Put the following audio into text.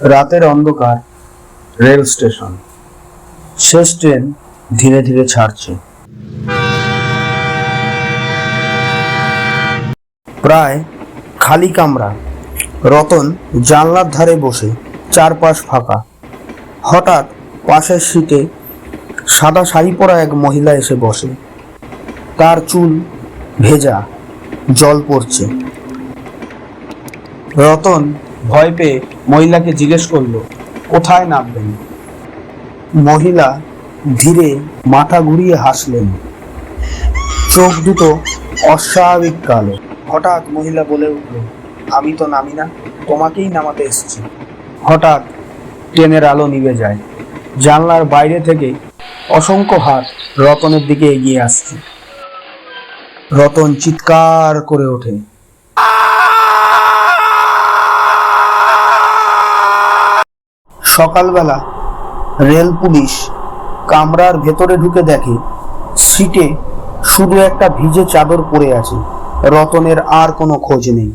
রাতের অন্ধকার, rail station. শেষ ট্রেন ধীরে ধীরে ছাড়ছে। প্রায় খালি কামরা। রতন জানলার ধারে বসে, চারপাশ ফাঁকা। হঠাৎ পাশের সিটে সাদা শাড়ি পরা এক মহিলা এসে বসে। তার চুল ভেজা, জল পড়ছে। রতন ভয় পেয়ে মহিলাকে জিজ্ঞেস করলো, কোথায় নামবেন? মহিলা ধীরে মাথা ঘুরিয়ে হাসলেন। চোখ দুটো অস্বাভাবিক কালো। হঠাৎ মহিলা বলে উঠল, আমি তো নামি না, তোমাকেই নামাতে এসেছি। হঠাৎ ট্রেনের আলো নিভে যায়। জানলার বাইরে থেকে অসংখ্য হাত রতনের দিকে এগিয়ে আসছে। রতন চিৎকার করে ওঠে। সকালবেলা রেল পুলিশ কামরার ভেতরে ঢুকে দেখে সিটে শুধু একটা ভিজে চাদর পড়ে আছে। রতনের আর কোনো খোঁজ নেই।